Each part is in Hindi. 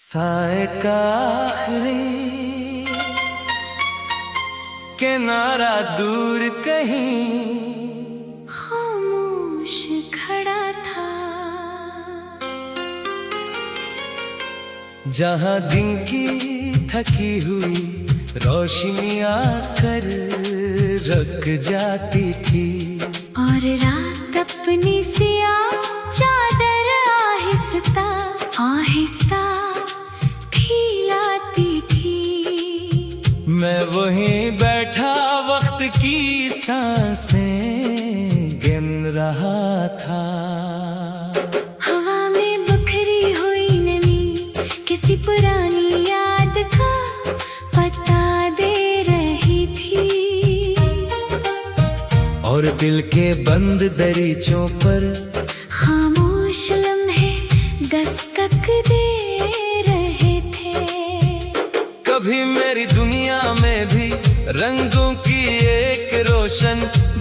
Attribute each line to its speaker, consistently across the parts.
Speaker 1: साए का आखिरी किनारा दूर कहीं
Speaker 2: खामोश खड़ा था,
Speaker 1: जहां दिन की थकी हुई रोशनी आकर रुक जाती थी
Speaker 2: और रात अपनी सियाह चादर आहिस्ता आहिस्ता फैलाती थी।
Speaker 1: मैं वहीं बैठा वक्त की सांसें गिन रहा था।
Speaker 2: हवा में बिखरी हुई नमी किसी पुरानी याद का पता दे रही थी
Speaker 1: और दिल के बंद दरीचों पर
Speaker 2: खामोश लम्हे दस्तक दे रहे थे।
Speaker 1: कभी मेरी दुनिया में भी रंगों की एक रोशन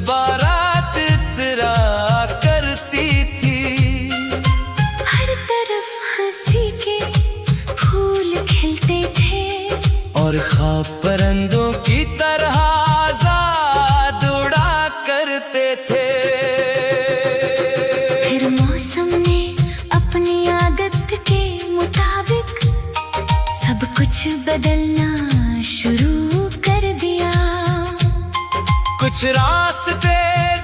Speaker 1: बारात इतरा करती थी।
Speaker 2: हर तरफ हंसी के फूल खिलते थे
Speaker 1: और ख्वाब परिंदों की तरह आजाद उड़ा करते थे।
Speaker 2: फिर मौसम ने अपनी आदत के मुताबिक सब कुछ बदलना शुरू कर दिया।
Speaker 1: कुछ रास्ते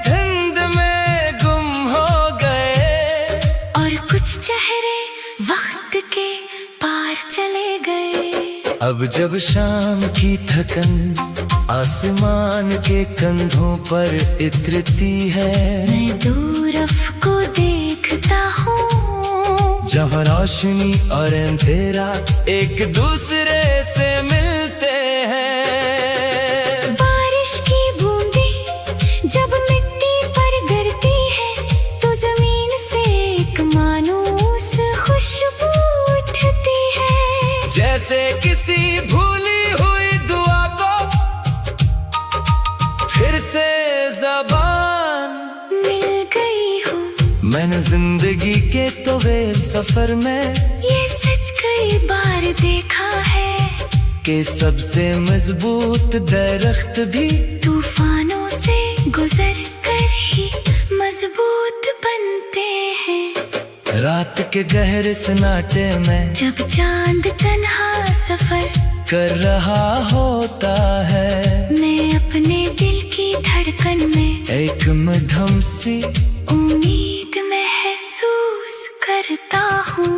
Speaker 1: धुंध में गुम हो गए
Speaker 2: और कुछ चेहरे वक्त के पार चले गए।
Speaker 1: अब जब शाम की थकन आसमान के कंधों पर इतरती है,
Speaker 2: मैं दूर को देखता हूँ
Speaker 1: जहाँ रोशनी और अंधेरा एक दूसरे से मिलते हैं।
Speaker 2: बारिश की बूंदें जब मिट्टी पर गिरती है तो जमीन से एक मायूस खुशबू उठती है।
Speaker 1: जैसे किसी भूली हुई दुआ को फिर से ज़बान
Speaker 2: मिल गई हूँ।
Speaker 1: मैंने जिंदगी के तवील सफर में
Speaker 2: ये सच कई बार देखा है
Speaker 1: कि सबसे मजबूत दरख्त भी
Speaker 2: तूफानों से गुजर कर ही मजबूत बनते हैं।
Speaker 1: रात के गहरे सन्नाटे में
Speaker 2: जब चांद तन्हा सफर
Speaker 1: कर रहा होता है,
Speaker 2: मैं अपने दिल की धड़कन में
Speaker 1: एक मध्यम सी
Speaker 2: उम्मीद महसूस करता हूँ।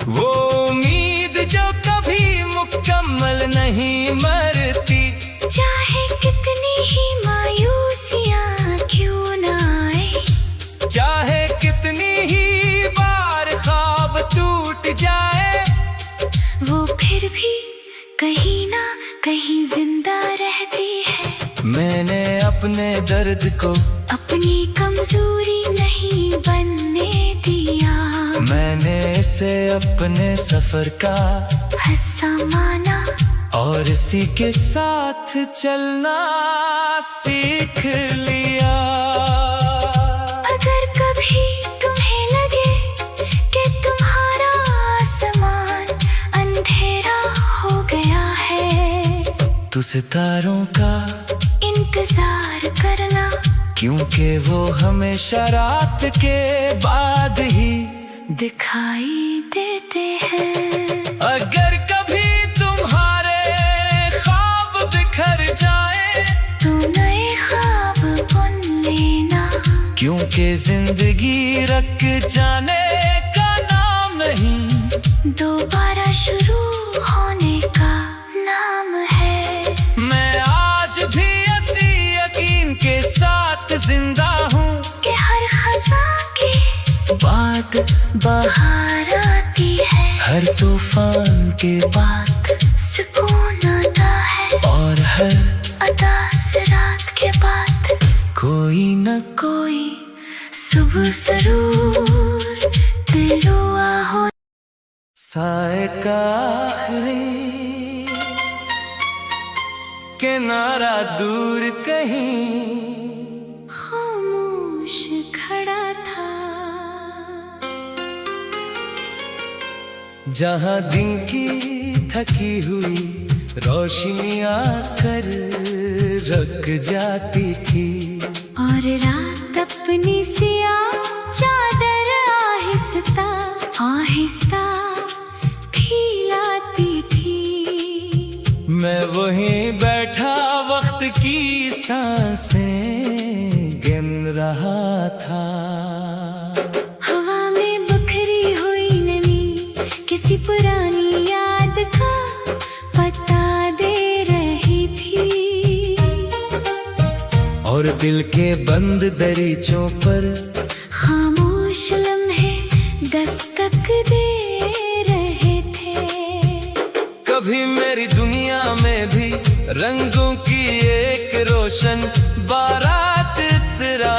Speaker 1: वो उम्मीद जो कभी मुकम्मल नहीं मरती।
Speaker 2: चाहे कितनी ही मायूसियाँ क्यों न आए,
Speaker 1: चाहे कितनी ही बार ख्वाब टूट जाए,
Speaker 2: वो फिर भी कहीं ना कहीं जिंदा रहती है।
Speaker 1: मैंने अपने दर्द को
Speaker 2: अपनी कमजोरी नहीं बनने दिया।
Speaker 1: मैंने इसे अपने सफर का
Speaker 2: हिस्सा माना
Speaker 1: और इसी के साथ चलना सीख लिया।
Speaker 2: अगर कभी तुम्हें लगे कि तुम्हारा आसमान अंधेरा हो गया है
Speaker 1: तो सितारों का
Speaker 2: इंतजार करना,
Speaker 1: क्योंकि वो हमेशा रात के बाद ही
Speaker 2: दिखाई देते हैं।
Speaker 1: अगर कभी तुम्हारे ख्वाब बिखर जाए
Speaker 2: तो नए ख्वाब बुन लेना,
Speaker 1: क्योंकि जिंदगी रख जाने का नाम नहीं,
Speaker 2: दोबारा शुरू होने का नाम है।
Speaker 1: मैं आज भी इसी यकीन के साथ जिंदा हूँ
Speaker 2: कि हर खज़ां की
Speaker 1: बात
Speaker 2: बाहर आती है,
Speaker 1: हर तूफान के बाद
Speaker 2: सुकून आता है
Speaker 1: और हर
Speaker 2: उदास रात के बाद
Speaker 1: कोई न
Speaker 2: कोई सुबह जरूर दिलुआ हो।
Speaker 1: साए का आखिरी किनारा दूर कहीं
Speaker 2: खामोश खड़ा था,
Speaker 1: जहाँ दिन की थकी हुई रोशनी आकर रख जाती थी,
Speaker 2: और रात अपनी सियाह चादर आहिस्ता आहिस्ता फैलाती थी।
Speaker 1: मैं वहीं बैठा वक्त की सांसें गिन रहा था।
Speaker 2: हवा में बिखरी हुई नमी किसी पुरानी याद का पता दे रही थी,
Speaker 1: और दिल के बंद दरीचों पर
Speaker 2: खामोश लम्हे दस्तक दे रहे थे।
Speaker 1: कभी मेरी दुनिया में भी रंगों की एक रोशन बारात इतरा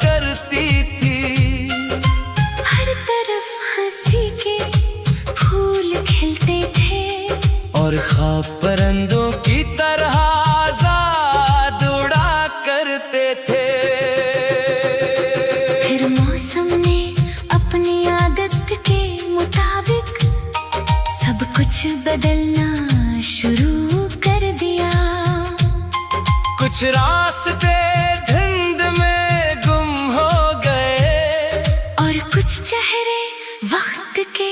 Speaker 1: करती थी।
Speaker 2: हर तरफ हंसी के फूल खिलते थे,
Speaker 1: और ख्वाब परिंदों की तरह आजाद उड़ा करते थे।
Speaker 2: फिर मौसम ने अपनी आदत के मुताबिक सब कुछ बदलना शुरू कर दिया।
Speaker 1: कुछ रास्ते धुंध में गुम हो गए,
Speaker 2: और कुछ चेहरे वक्त के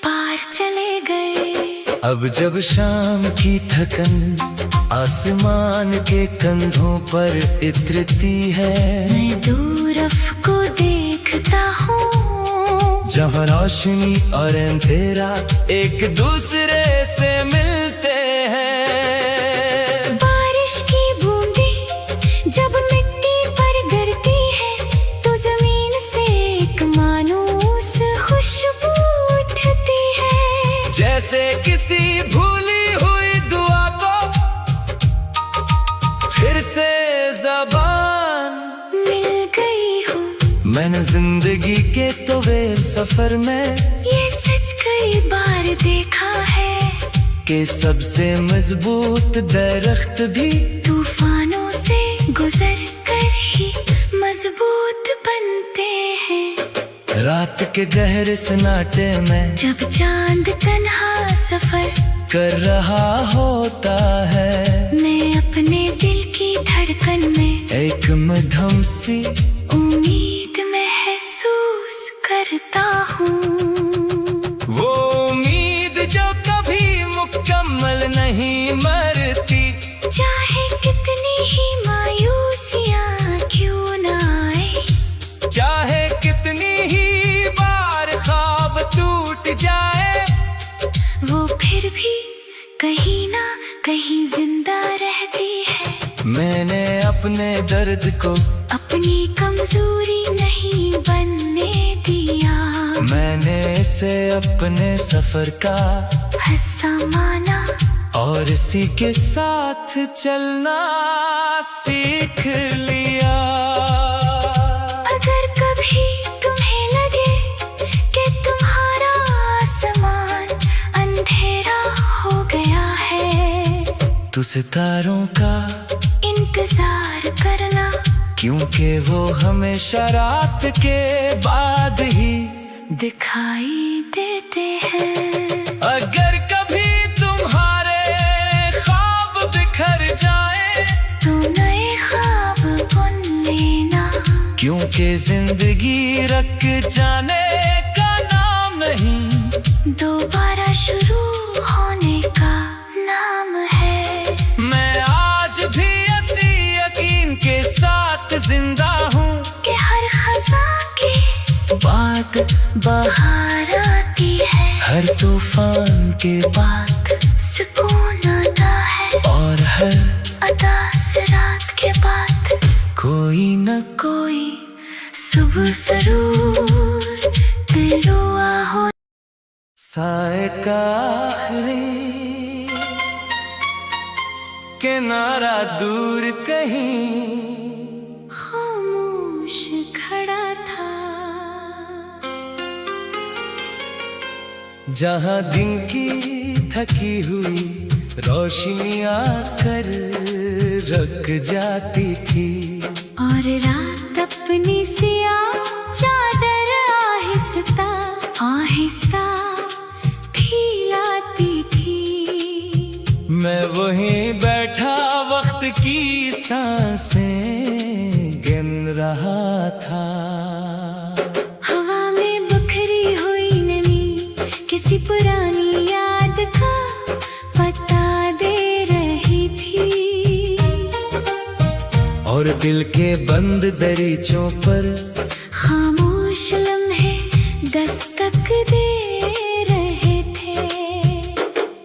Speaker 2: पार चले गए।
Speaker 1: अब जब शाम की थकन आसमान के कंधों पर इतरती है,
Speaker 2: मैं दूर को देखता हूँ,
Speaker 1: जहाँ रोशनी और अंधेरा एक दूसरे से मिलते हैं।
Speaker 2: बारिश की बूंदें जब मिट्टी पर गिरती है तो जमीन से एक मायूस खुशबू उठती है।
Speaker 1: जैसे किसी भूली हुई दुआ को फिर से ज़बान
Speaker 2: मिल गई हूँ।
Speaker 1: मैंने जिंदगी के तवील सफर में
Speaker 2: ये सच कई बार देखा है
Speaker 1: कि सबसे मजबूत दरख्त भी
Speaker 2: तूफानों से गुजर कर ही मजबूत बनते हैं।
Speaker 1: रात के गहरे सन्नाटे में
Speaker 2: जब चांद तन्हा सफर
Speaker 1: कर रहा होता है,
Speaker 2: मैं अपने दिल की धड़कन में
Speaker 1: एक मध्यम सी
Speaker 2: उम्मीद महसूस करता हूँ।
Speaker 1: वो उम्मीद जो कभी मुकम्मल नहीं मरती,
Speaker 2: चाहे कितनी ही मायूसियाँ क्यों न आए,
Speaker 1: चाहे कितनी ही बार ख्वाब टूट जाए,
Speaker 2: वो फिर भी कहीं ना कहीं जिंदा रहती है।
Speaker 1: मैंने अपने दर्द को
Speaker 2: अपनी कमजोरी नहीं बनने दिया,
Speaker 1: मैंने इसे अपने सफर का
Speaker 2: हिस्सा माना,
Speaker 1: और इसी के साथ चलना सीख लिया।
Speaker 2: अगर कभी तुम्हें लगे कि तुम्हारा आसमान अंधेरा हो गया है,
Speaker 1: तो सितारों का
Speaker 2: इंतजार करना,
Speaker 1: क्योंकि वो हमेशा रात के बाद ही
Speaker 2: दिखाई देते हैं।
Speaker 1: अगर कभी तुम्हारे ख्वाब बिखर जाए,
Speaker 2: तो नए ख्वाब बुन लेना,
Speaker 1: क्योंकि जिंदगी रख जाने का नाम नहीं,
Speaker 2: दोबारा शुरू होने का नाम है।
Speaker 1: मैं आज भी इसी यकीन के साथ जिंदा हूँ
Speaker 2: कि हर खज़ां की
Speaker 1: बात
Speaker 2: बाहर आती है,
Speaker 1: हर तूफान के बाद
Speaker 2: सुकून आता है,
Speaker 1: और हर
Speaker 2: अदास रात के बाद
Speaker 1: कोई न
Speaker 2: कोई सुबह जरूर दिलुआ हो।
Speaker 1: साए का आखिरी किनारा दूर कहीं
Speaker 2: खामोश खड़ा था,
Speaker 1: जहाँ दिन की थकी हुई रोशनी आकर रख जाती थी,
Speaker 2: और रात अपनी सियाह चादर आहिस्ता आहिस्ता
Speaker 1: वहीं बैठा वक्त की सांसें गिन रहा था।
Speaker 2: हवा में बिखरी हुई नमी किसी पुरानी याद का पता दे रही थी,
Speaker 1: और दिल के बंद दरीचों पर
Speaker 2: खामोश लम्हे दस्तक दे रहे थे।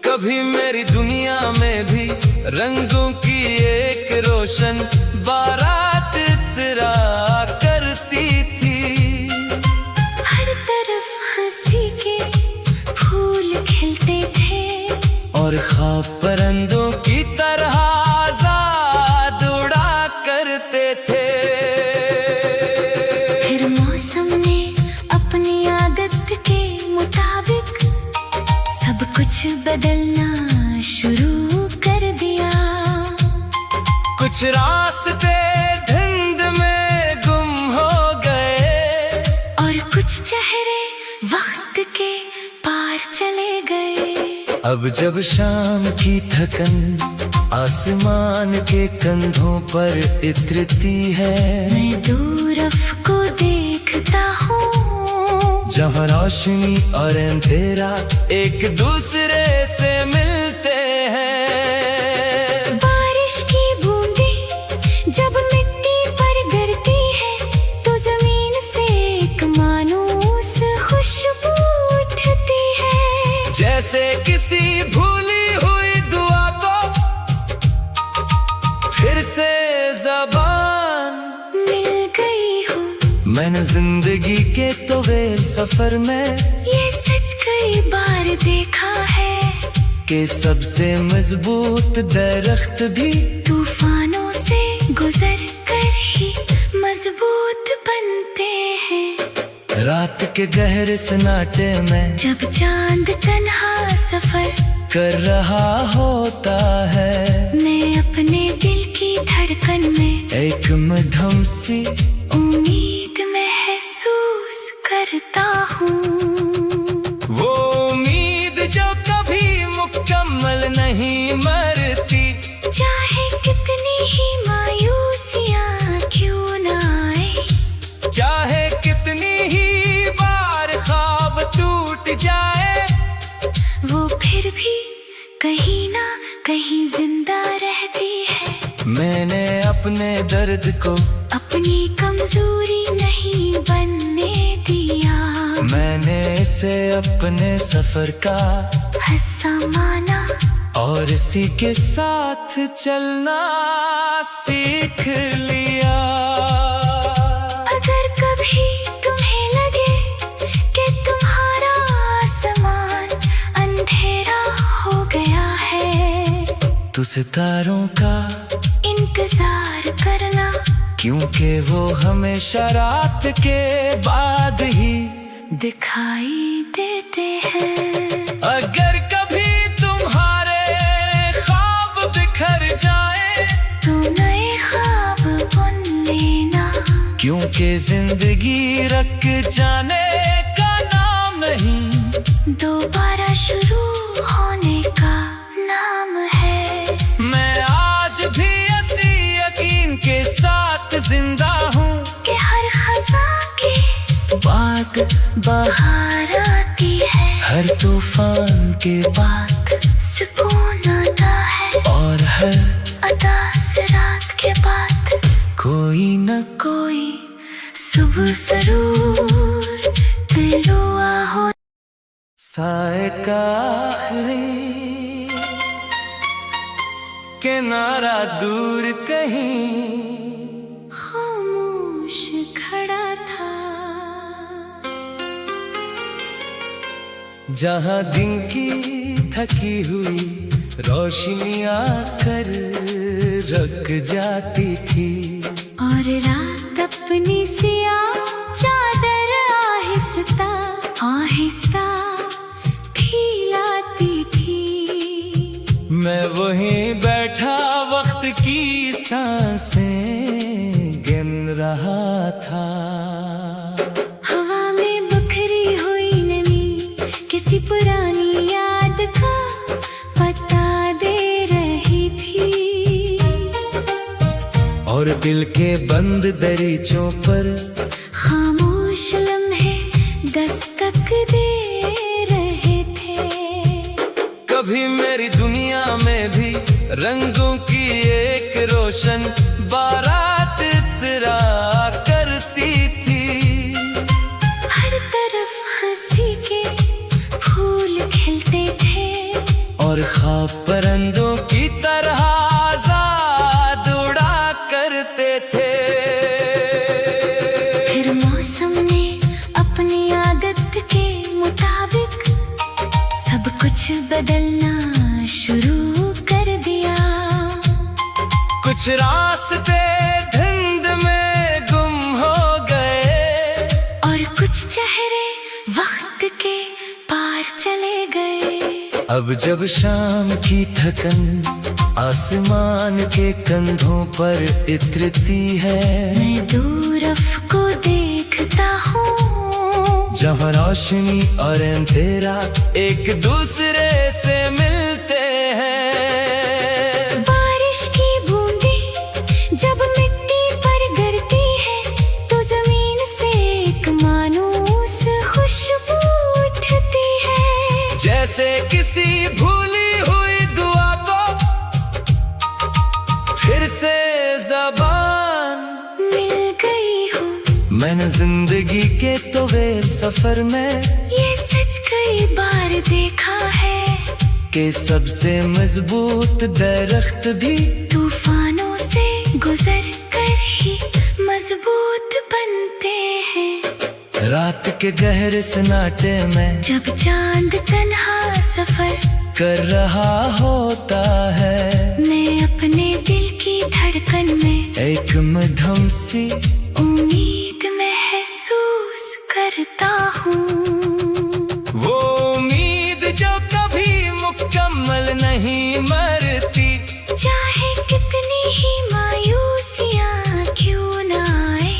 Speaker 1: कभी मेरी दुनिया में भी रंगों की एक रोशन बारात इतरा करती थी।
Speaker 2: हर तरफ हंसी के फूल खिलते थे,
Speaker 1: और ख्वाब परिंदों की तरह आजाद उड़ा करते थे।
Speaker 2: फिर मौसम ने अपनी आदत के मुताबिक सब कुछ बदलना शुरू कर दिया।
Speaker 1: कुछ रास्ते धुंध में गुम हो गए,
Speaker 2: और कुछ चेहरे वक्त के पार चले गए।
Speaker 1: अब जब शाम की थकन आसमान के कंधों पर इतरती है,
Speaker 2: मैं दूर को देखता हूँ,
Speaker 1: जहाँ रोशनी और अंधेरा एक दूसरे से मिलते हैं।
Speaker 2: बारिश की बूंदें जब मिट्टी पर गिरती है तो जमीन से एक मायूस खुशबू उठती है।
Speaker 1: जैसे किसी भूली हुई दुआ को फिर से ज़बान
Speaker 2: मिल गई हूँ।
Speaker 1: मैंने जिंदगी के तवील सफर में
Speaker 2: ये सच कई बार देखा है
Speaker 1: कि सबसे मजबूत दरख्त भी
Speaker 2: तूफानों से गुजर कर ही मजबूत बनते हैं।
Speaker 1: रात के गहरे सन्नाटे में
Speaker 2: जब चांद तन्हा सफर
Speaker 1: कर रहा होता है,
Speaker 2: मैं अपने दिल की धड़कन में
Speaker 1: एक मध्यम सी
Speaker 2: उम्मीद महसूस करता हूँ।
Speaker 1: वो उम्मीद जो कभी मुकम्मल नहीं मरती,
Speaker 2: चाहे कितनी ही मायूसियाँ क्यों न आए,
Speaker 1: चाहे कितनी ही बार ख्वाब टूट जाए,
Speaker 2: वो फिर भी कहीं ना कहीं जिंदा रहती है।
Speaker 1: मैंने अपने दर्द को
Speaker 2: अपनी कमजोरी नहीं बनने दिया,
Speaker 1: मैंने इसे अपने सफर का
Speaker 2: हिस्सा माना,
Speaker 1: और इसी के साथ चलना सीख लिया।
Speaker 2: अगर कभी तुम्हें लगे कि तुम्हारा आसमान अंधेरा हो गया है,
Speaker 1: तो सितारों का
Speaker 2: इंतजार करना,
Speaker 1: क्योंकि वो हमेशा रात के बाद ही
Speaker 2: दिखाई देते हैं।
Speaker 1: अगर कभी तुम्हारे ख्वाब बिखर जाए,
Speaker 2: तो नए ख्वाब बुन लेना,
Speaker 1: क्योंकि जिंदगी रख जाने का नाम नहीं,
Speaker 2: दोबारा शुरू होने का नाम है।
Speaker 1: मैं आज भी इसी यकीन के साथ जिंदा हूँ
Speaker 2: कि हर खज़ां की
Speaker 1: बात
Speaker 2: बाहर आती है,
Speaker 1: हर तूफान के बाद
Speaker 2: सुकून आता है,
Speaker 1: और हर
Speaker 2: अदास रात के बाद
Speaker 1: कोई न
Speaker 2: कोई सुबह जरूर दिलुआ हो।
Speaker 1: साए का आखिरी किनारा दूर कहीं
Speaker 2: खामोश खड़ा था,
Speaker 1: जहाँ दिन की थकी हुई रोशनी आकर रख जाती थी,
Speaker 2: और रात अपनी सियाह चादर आहिस्ता आहिस्ता फैलाती थी।
Speaker 1: मैं वहीं बैठा वक्त की सांसें गिन रहा था।
Speaker 2: हवा में बिखरी हुई नमी किसी पुरानी याद का पता दे रही
Speaker 1: और दिल के बंद दरीचों पर
Speaker 2: खामोश लम्हे दस्तक दे रहे थे।
Speaker 1: कभी मेरी दुनिया में भी रंगों की एक रोशन बारात इतरा करती थी।
Speaker 2: हर तरफ हंसी के फूल खिलते थे
Speaker 1: और ख्वाब परिंदों की तरह आजाद उड़ा करते थे।
Speaker 2: फिर मौसम ने अपनी आदत के मुताबिक सब कुछ बदलना शुरू कर दिया।
Speaker 1: कुछ रास्ते धुंध में गुम हो गए
Speaker 2: और कुछ चेहरे वक्त के पार चले गए।
Speaker 1: अब जब शाम की थकन आसमान के कंधों पर इतरती है,
Speaker 2: मैं दूर को देखता हूँ
Speaker 1: जहाँ रोशनी और अंधेरा एक दूसरे से मिलते हैं।
Speaker 2: बारिश की बूंदें जब मिट्टी पर गिरती है तो जमीन से एक मायूस खुशबू उठती है।
Speaker 1: जैसे किसी भूली हुई दुआ को फिर से ज़बान
Speaker 2: मिल गई हूँ।
Speaker 1: मैंने जिंदगी के तवील सफर में
Speaker 2: ये सच कई बार देखा है
Speaker 1: कि सबसे मजबूत दरख्त भी
Speaker 2: तूफानों से गुजर कर ही मजबूत बनते हैं।
Speaker 1: रात के गहरे सन्नाटे में
Speaker 2: जब चांद तन्हा सफर
Speaker 1: कर रहा होता है,
Speaker 2: मैं अपने दिल की धड़कन में
Speaker 1: एक मध्यम सी
Speaker 2: उम्मीद महसूस करता हूँ।
Speaker 1: वो उम्मीद जो कभी मुकम्मल नहीं मरती।
Speaker 2: चाहे कितनी ही मायूसियाँ क्यों न आए,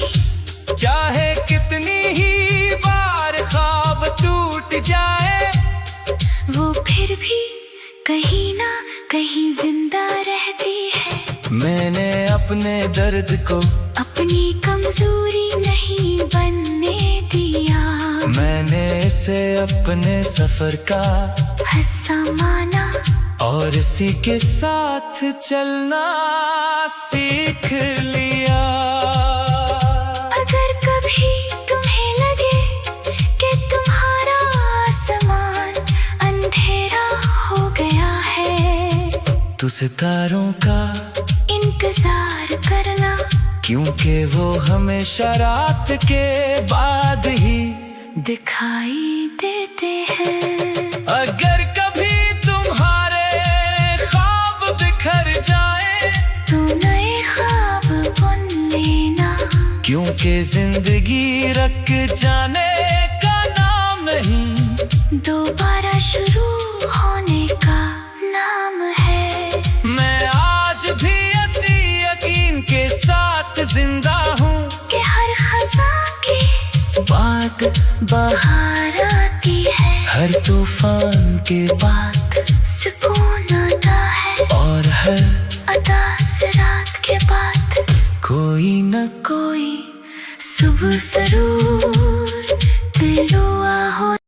Speaker 1: चाहे कितनी ही बार ख्वाब टूट जाए,
Speaker 2: वो फिर भी कहीं ना कहीं जिंदा रहती है।
Speaker 1: मैंने अपने दर्द को
Speaker 2: अपनी कमजोरी नहीं बनने दिया।
Speaker 1: मैंने इसे अपने सफर का
Speaker 2: हिस्सा माना
Speaker 1: और इसी के साथ चलना सीख लिया।
Speaker 2: अगर कभी तुम्हें लगे कि तुम्हारा आसमान अंधेरा हो गया है
Speaker 1: तो सितारों का
Speaker 2: इंतजार करना,
Speaker 1: क्योंकि वो हमेशा रात के बाद ही
Speaker 2: दिखाई देते हैं।
Speaker 1: अगर कभी तुम्हारे ख्वाब बिखर जाए
Speaker 2: तो नए ख्वाब बुन लेना,
Speaker 1: क्योंकि जिंदगी रख जाने का नाम नहीं,
Speaker 2: दोबारा शुरू होने का नाम है।
Speaker 1: मैं आज भी इसी यकीन के साथ जिंदा हूँ
Speaker 2: कि हर खज़ां की
Speaker 1: बात
Speaker 2: बाहर आती है,
Speaker 1: हर तूफान के बाद
Speaker 2: सुकून आता है
Speaker 1: और हर
Speaker 2: अदा से रात के बाद
Speaker 1: कोई न
Speaker 2: कोई सुबह जरूर दिलुआ हो।